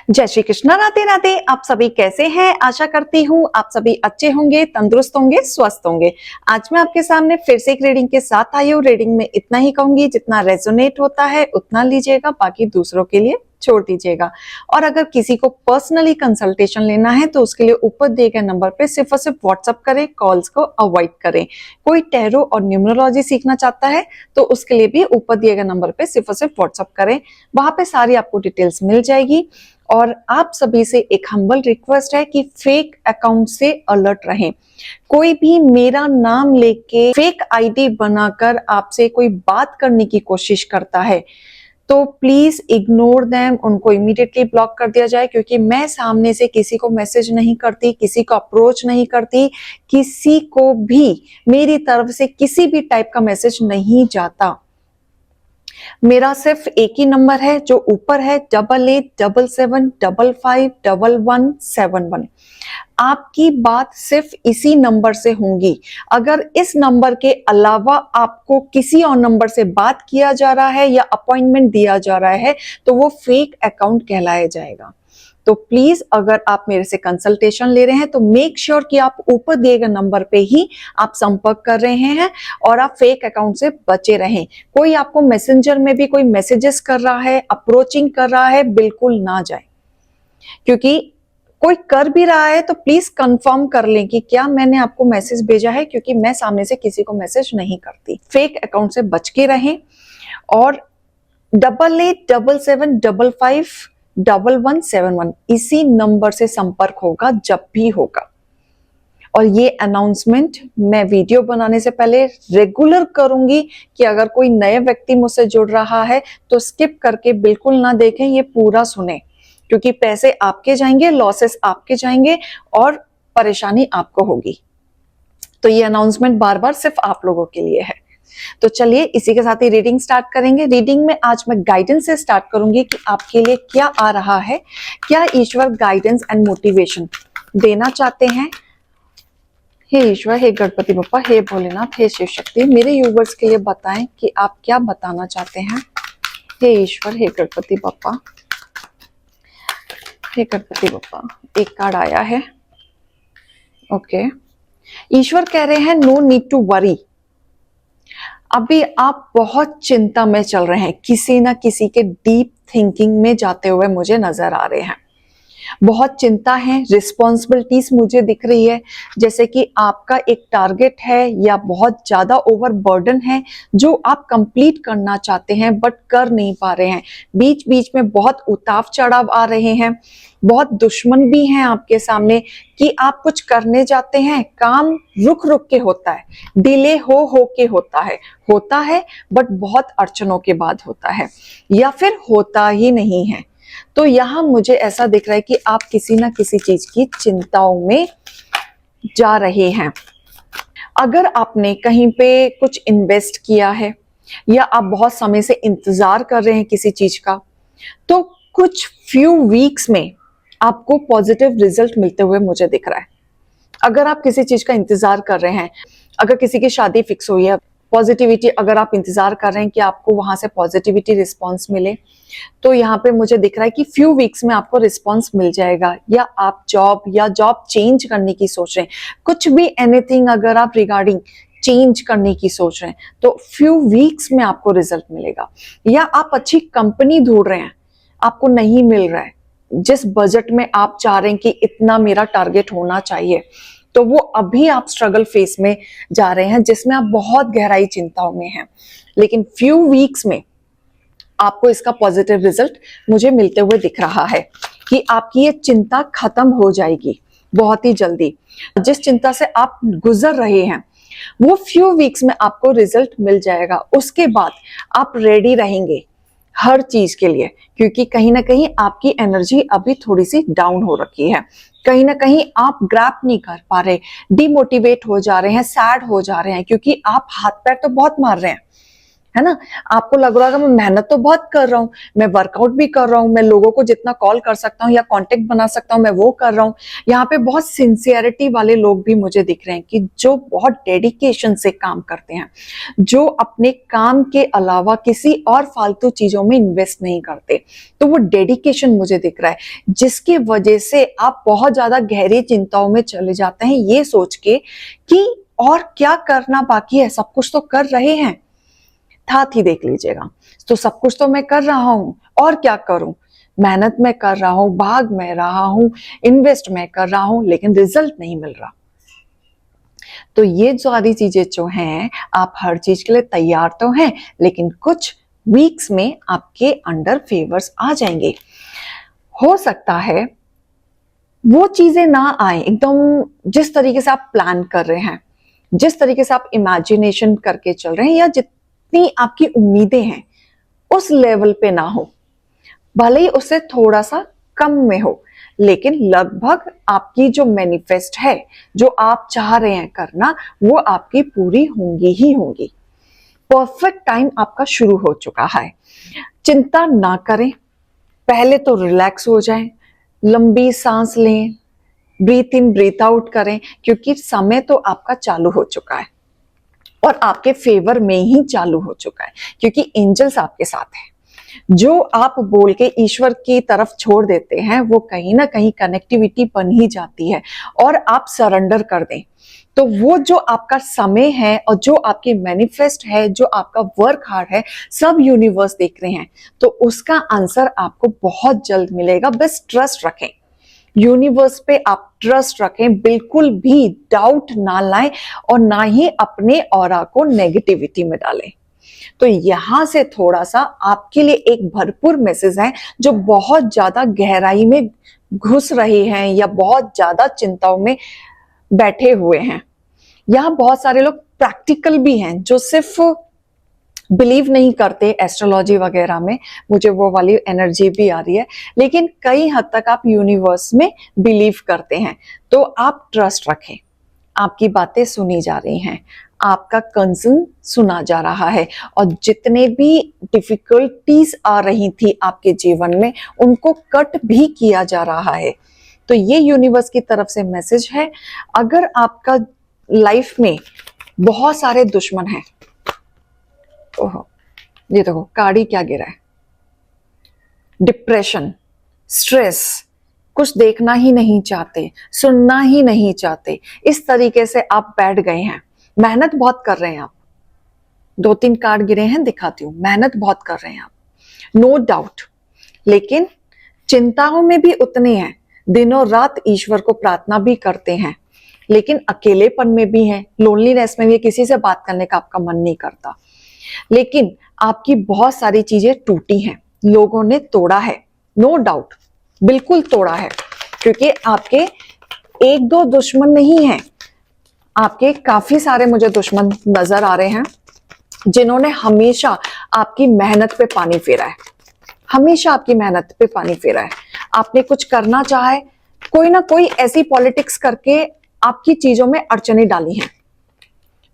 जय श्री कृष्णा। राधे राधे। आप सभी कैसे हैं? आशा करती हूँ आप सभी अच्छे होंगे, तंदुरुस्त होंगे, स्वस्थ होंगे। आज मैं आपके सामने फिर से एक रीडिंग के साथ आई हूँ। रीडिंग में इतना ही कहूंगी, जितना रेजोनेट होता है उतना लीजिएगा, बाकी दूसरों के लिए छोड़ दीजिएगा। और अगर किसी को पर्सनली कंसल्टेशन लेना है तो उसके लिए ऊपर दिए गए नंबर पे सिर्फ और सिर्फ व्हाट्सअप करें, कॉल्स को अवॉइड करें। कोई टैरो और न्यूमरोलॉजी सीखना चाहता है तो उसके लिए भी ऊपर दिए गए नंबर पे सिर्फ और सिर्फ व्हाट्सअप करें, वहां पे सारी आपको डिटेल्स मिल जाएगी। और आप सभी से एक हम्बल रिक्वेस्ट है कि फेक अकाउंट से अलर्ट रहें। कोई भी मेरा नाम लेके फेक आईडी बनाकर आपसे कोई बात करने की कोशिश करता है तो प्लीज इग्नोर देम, उनको इमीडिएटली ब्लॉक कर दिया जाए। क्योंकि मैं सामने से किसी को मैसेज नहीं करती, किसी को अप्रोच नहीं करती, किसी को भी मेरी तरफ से किसी भी टाइप का मैसेज नहीं जाता। मेरा सिर्फ एक ही नंबर है जो ऊपर है 8877551171। आपकी बात सिर्फ इसी नंबर से होंगी। अगर इस नंबर के अलावा आपको किसी और नंबर से बात किया जा रहा है या अपॉइंटमेंट दिया जा रहा है तो वो फेक अकाउंट कहलाया जाएगा। तो प्लीज अगर आप मेरे से कंसल्टेशन ले रहे हैं तो मेक श्योर कि आप ऊपर दिए गए नंबर पे ही आप संपर्क कर रहे हैं और आप फेक अकाउंट से बचे रहें। कोई आपको मैसेंजर में भी कोई मैसेजेस कर रहा है, अप्रोचिंग कर रहा है, बिल्कुल ना जाए। क्योंकि कोई कर भी रहा है तो प्लीज कंफर्म कर लें कि क्या मैंने आपको मैसेज भेजा है, क्योंकि मैं सामने से किसी को मैसेज नहीं करती। फेक अकाउंट से बच के रहें और 8877551171 इसी नंबर से संपर्क होगा जब भी होगा। और ये अनाउंसमेंट मैं वीडियो बनाने से पहले रेगुलर करूंगी कि अगर कोई नया व्यक्ति मुझसे जुड़ रहा है तो स्किप करके बिल्कुल ना देखें, ये पूरा सुने। क्योंकि पैसे आपके जाएंगे, लॉसेस आपके जाएंगे और परेशानी आपको होगी। तो ये अनाउंसमेंट बार बार सिर्फ आप लोगों के लिए है। तो चलिए इसी के साथ ही रीडिंग स्टार्ट करेंगे। रीडिंग में आज मैं गाइडेंस से स्टार्ट करूंगी कि आपके लिए क्या आ रहा है, क्या ईश्वर गाइडेंस एंड मोटिवेशन देना चाहते हैं। हे ईश्वर, हे गणपति बप्पा, हे भोलेनाथ, हे शिव शक्ति, मेरे यूवर्स के लिए बताएं कि आप क्या बताना चाहते हैं। हे ईश्वर, हे गणपति बप्पा, हे गणपति बप्पा। एक कार्ड आया है। ओके, ईश्वर कह रहे हैं नो नीड टू वरी। अभी आप बहुत चिंता में चल रहे हैं, किसी ना किसी के डीप थिंकिंग में जाते हुए मुझे नजर आ रहे हैं। बहुत चिंता है, रिस्पॉन्सिबिलिटीज मुझे दिख रही है, जैसे कि आपका एक टारगेट है या बहुत ज्यादा ओवरबर्डन है जो आप कंप्लीट करना चाहते हैं बट कर नहीं पा रहे हैं। बीच बीच में बहुत उतार चढ़ाव आ रहे हैं, बहुत दुश्मन भी हैं आपके सामने कि आप कुछ करने जाते हैं, काम रुक रुक के होता है, डिले हो के होता है बट बहुत अड़चनों के बाद होता है या फिर होता ही नहीं है। तो यहां मुझे ऐसा दिख रहा है कि आप किसी ना किसी चीज की चिंताओं में जा रहे हैं। अगर आपने कहीं पे कुछ इन्वेस्ट किया है या आप बहुत समय से इंतजार कर रहे हैं किसी चीज का, तो कुछ फ्यू वीक्स में आपको पॉजिटिव रिजल्ट मिलते हुए मुझे दिख रहा है। अगर आप किसी चीज का इंतजार कर रहे हैं, अगर किसी की शादी फिक्स हुई है, पॉजिटिविटी अगर आप इंतजार कर रहे हैं कि आपको वहां से पॉजिटिविटी रिस्पांस मिले, तो यहाँ पे मुझे दिख रहा है कि फ्यू वीक्स में आपको रिस्पांस मिल जाएगा। या आप जॉब चेंज करने की सोच रहे हैं, कुछ भी एनीथिंग अगर आप रिगार्डिंग चेंज करने की सोच रहे हैं तो फ्यू वीक्स में आपको रिजल्ट मिलेगा। या आप अच्छी कंपनी ढूंढ रहे हैं, आपको नहीं मिल रहा है जिस बजट में आप चाह रहे हैं कि इतना मेरा टारगेट होना चाहिए, तो वो अभी आप स्ट्रगल फेस में जा रहे हैं जिसमें आप बहुत गहराई चिंताओं में हैं। लेकिन फ्यू वीक्स में आपको इसका पॉजिटिव रिजल्ट मुझे मिलते हुए दिख रहा है कि आपकी ये चिंता खत्म हो जाएगी बहुत ही जल्दी। जिस चिंता से आप गुजर रहे हैं वो फ्यू वीक्स में आपको रिजल्ट मिल जाएगा। उसके बाद आप रेडी रहेंगे हर चीज के लिए, क्योंकि कहीं ना कहीं आपकी एनर्जी अभी थोड़ी सी डाउन हो रखी है। कहीं ना कहीं आप ग्रैप नहीं कर पा रहे, डिमोटिवेट हो जा रहे हैं, सैड हो जा रहे हैं, क्योंकि आप हाथ पैर तो बहुत मार रहे हैं, है ना। आपको लग रहा होगा मैं मेहनत तो बहुत कर रहा हूँ, मैं वर्कआउट भी कर रहा हूँ, मैं लोगों को जितना कॉल कर सकता हूँ या कांटेक्ट बना सकता हूँ मैं वो कर रहा हूँ। यहाँ पे बहुत सिंसियरिटी वाले लोग भी मुझे दिख रहे हैं कि जो बहुत डेडिकेशन से काम करते हैं, जो अपने काम के अलावा किसी और फालतू चीजों में इन्वेस्ट नहीं करते। तो वो डेडिकेशन मुझे दिख रहा है, जिसकी वजह से आप बहुत ज्यादा गहरी चिंताओं में चले जाते हैं ये सोच के कि और क्या करना बाकी है, सब कुछ तो कर रहे हैं। साथ ही देख लीजिएगा, तो सब कुछ तो मैं कर रहा हूं और क्या करूं, मेहनत में कर रहा हूं, भाग में रहा हूं, इन्वेस्ट में कर रहा हूं, लेकिन रिजल्ट नहीं मिल रहा। तो ये सारी चीजें जो हैं, आप हर चीज के लिए तैयार तो हैं, लेकिन कुछ वीक्स में आपके अंडर फेवर्स आ जाएंगे। हो सकता है वो चीजें ना आए एकदम जिस तरीके से आप प्लान कर रहे हैं, जिस तरीके से आप इमेजिनेशन करके चल रहे हैं, या जितनी आपकी उम्मीदें हैं उस लेवल पे ना हो, भले ही उससे थोड़ा सा कम में हो, लेकिन लगभग आपकी जो मैनिफेस्ट है, जो आप चाह रहे हैं करना, वो आपकी पूरी होंगी ही होंगी। परफेक्ट टाइम आपका शुरू हो चुका है। चिंता ना करें, पहले तो रिलैक्स हो जाएं, लंबी सांस लें, ब्रीथ इन ब्रीथ आउट करें, क्योंकि समय तो आपका चालू हो चुका है और आपके फेवर में ही चालू हो चुका है, क्योंकि एंजल्स आपके साथ हैं। जो आप बोल के ईश्वर की तरफ छोड़ देते हैं वो कहीं ना कहीं कनेक्टिविटी बन ही जाती है, और आप सरेंडर कर दें तो वो जो आपका समय है और जो आपकी मैनिफेस्ट है, जो आपका वर्क हार्ड है, सब यूनिवर्स देख रहे हैं, तो उसका आंसर आपको बहुत जल्द मिलेगा। बस ट्रस्ट रखें, यूनिवर्स पे आप ट्रस्ट रखें, बिल्कुल भी डाउट ना लाएं और ना ही अपने ऑरा को नेगेटिविटी में डालें। तो यहां से थोड़ा सा आपके लिए एक भरपूर मैसेज है, जो बहुत ज्यादा गहराई में घुस रहे हैं या बहुत ज्यादा चिंताओं में बैठे हुए हैं। यहां बहुत सारे लोग प्रैक्टिकल भी हैं जो सिर्फ बिलीव नहीं करते एस्ट्रोलॉजी वगैरह में, मुझे वो वाली एनर्जी भी आ रही है, लेकिन कई हद तक आप यूनिवर्स में बिलीव करते हैं। तो आप ट्रस्ट रखें, आपकी बातें सुनी जा रही हैं, आपका कंसर्न सुना जा रहा है, और जितने भी डिफिकल्टीज आ रही थी आपके जीवन में उनको कट भी किया जा रहा है। तो ये यूनिवर्स की तरफ से मैसेज है। अगर आपका लाइफ में बहुत सारे दुश्मन हैं, ओहो ये देखो कार्ड क्या गिरा है, डिप्रेशन, स्ट्रेस, कुछ देखना ही नहीं चाहते, सुनना ही नहीं चाहते, इस तरीके से आप बैठ गए हैं। मेहनत बहुत कर रहे हैं आप, 2-3 कार्ड गिरे हैं, दिखाती हूं, मेहनत बहुत कर रहे हैं आप, नो डाउट, लेकिन चिंताओं में भी उतने हैं, दिनों रात ईश्वर को प्रार्थना भी करते हैं, लेकिन अकेलेपन में भी हैं, लोनलीनेस में भी, किसी से बात करने का आपका मन नहीं करता। लेकिन आपकी बहुत सारी चीजें टूटी हैं, लोगों ने तोड़ा है, नो डाउट, बिल्कुल तोड़ा है, क्योंकि आपके 1-2 दुश्मन नहीं हैं, आपके काफी सारे मुझे दुश्मन नजर आ रहे हैं, जिन्होंने हमेशा आपकी मेहनत पे पानी फेरा है, हमेशा आपकी मेहनत पे पानी फेरा है। आपने कुछ करना चाहा है, कोई ना कोई ऐसी पॉलिटिक्स करके आपकी चीजों में अड़चने डाली हैं,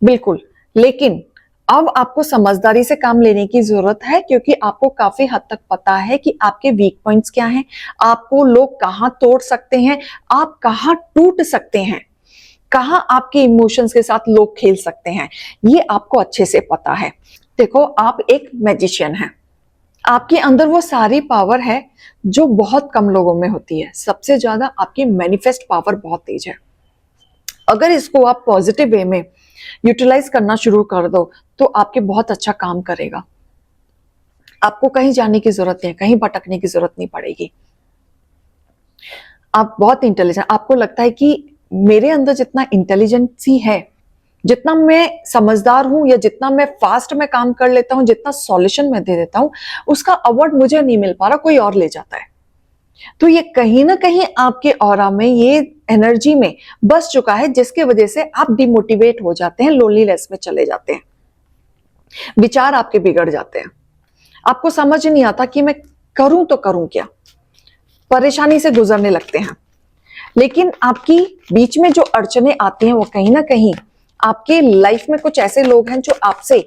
बिल्कुल, लेकिन अब आपको समझदारी से काम लेने की जरूरत है, क्योंकि आपको काफी हद तक पता है कि आपके वीक पॉइंट्स क्या हैं, आपको लोग कहां तोड़ सकते हैं, आप कहां टूट सकते हैं, कहां आपके इमोशंस के साथ लोग खेल सकते हैं, ये आपको अच्छे से पता है। देखो आप एक मैजिशियन हैं, आपके अंदर वो सारी पावर है जो बहुत कम लोगों में होती है। सबसे ज्यादा आपकी मैनिफेस्ट पावर बहुत तेज है। अगर इसको आप पॉजिटिव वे में यूटिलाइज करना शुरू कर दो तो आपके बहुत अच्छा काम करेगा। आपको कहीं जाने की जरूरत नहीं है, कहीं भटकने की जरूरत नहीं पड़ेगी। आप बहुत इंटेलिजेंट, आपको लगता है कि मेरे अंदर जितना इंटेलिजेंसी है, जितना मैं समझदार हूं, या जितना मैं फास्ट में काम कर लेता हूं, जितना सॉल्यूशन मैं दे देता हूं, उसका अवार्ड मुझे नहीं मिल पा रहा, कोई और ले जाता है। तो ये कहीं ना कहीं आपके ऑरा में, ये एनर्जी में बस चुका है, जिसके वजह से आप डिमोटिवेट हो जाते हैं, लोनलीनेस में चले जाते हैं, विचार आपके बिगड़ जाते हैं, आपको समझ नहीं आता कि मैं करूं तो करूं क्या, परेशानी से गुजरने लगते हैं। लेकिन आपकी बीच में जो अड़चने आती हैं वो कहीं ना कहीं आपके लाइफ में कुछ ऐसे लोग हैं जो आपसे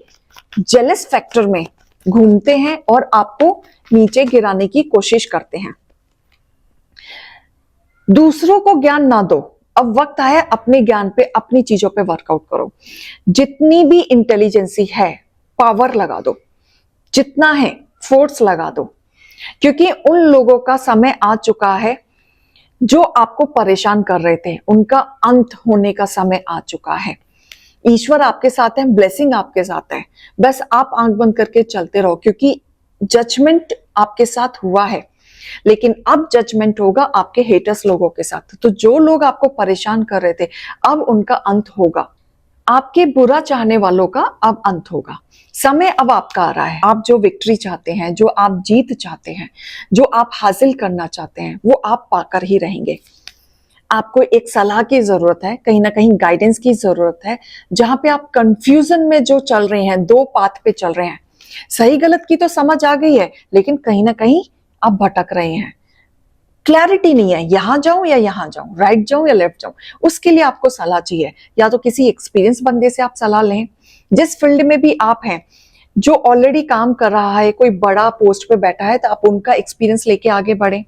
जेलस फैक्टर में घूमते हैं और आपको नीचे गिराने की कोशिश करते हैं। दूसरों को ज्ञान ना दो, अब वक्त आया अपने ज्ञान पे, अपनी चीजों पे वर्कआउट करो। जितनी भी इंटेलिजेंसी है पावर लगा दो, जितना है फोर्स लगा दो, क्योंकि उन लोगों का समय आ चुका है जो आपको परेशान कर रहे थे, उनका अंत होने का समय आ चुका है। ईश्वर आपके साथ है, ब्लेसिंग आपके साथ है, बस आप आंख बंद करके चलते रहो, क्योंकि जजमेंट आपके साथ हुआ है, लेकिन अब जजमेंट होगा आपके हेटर्स लोगों के साथ। तो जो लोग आपको परेशान कर रहे थे, अब उनका अंत होगा। आपके बुरा चाहने वालों का अब अंत होगा। समय अब आपका आ रहा है। आप जो विक्ट्री चाहते हैं, जो आप जीत चाहते हैं, जो आप हासिल करना चाहते हैं, वो आप पाकर ही रहेंगे। आपको एक सलाह की जरूरत है, कहीं ना कहीं गाइडेंस की जरूरत है। जहां पे आप कंफ्यूजन में जो चल रहे हैं, दो पाथ पे चल रहे हैं, सही गलत की तो समझ आ गई है, लेकिन कहीं ना कहीं आप भटक रहे हैं, क्लैरिटी नहीं है, यहां जाऊं या यहां जाऊं, राइट जाऊं या लेफ्ट जाऊं। उसके लिए आपको सलाह चाहिए, या तो किसी एक्सपीरियंस बंदे से आप सलाह लें, जिस फील्ड में भी आप हैं, जो ऑलरेडी काम कर रहा है, कोई बड़ा पोस्ट पे बैठा है, तो आप उनका एक्सपीरियंस लेके आगे बढ़े।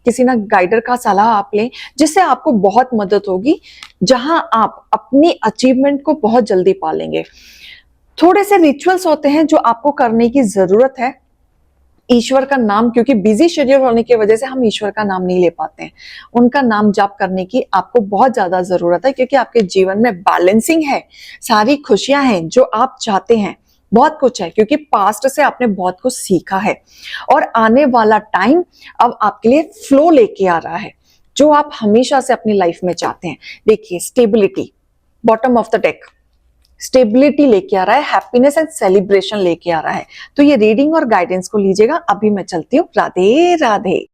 किसी ना गाइडर का सलाह आप लें, जिससे आपको बहुत मदद होगी, जहां आप अपनी अचीवमेंट को बहुत जल्दी पालेंगे। थोड़े से रिचुअल्स होते हैं जो आपको करने की जरूरत है। ईश्वर का नाम, क्योंकि बिजी शेड्यूल होने की वजह से हम ईश्वर का नाम नहीं ले पाते हैं, उनका नाम जाप करने की आपको बहुत ज्यादा जरूरत है, क्योंकि आपके जीवन में बैलेंसिंग है, सारी खुशियां हैं जो आप चाहते हैं, बहुत कुछ है, क्योंकि पास्ट से आपने बहुत कुछ सीखा है, और आने वाला टाइम अब आपके लिए फ्लो लेके आ रहा है, जो आप हमेशा से अपनी लाइफ में चाहते हैं। देखिए, stability, bottom of the deck, stability लेके आ रहा है, हैप्पीनेस एंड सेलिब्रेशन लेके आ रहा है। तो ये रीडिंग और गाइडेंस को लीजिएगा। अभी मैं चलती हूँ, राधे राधे।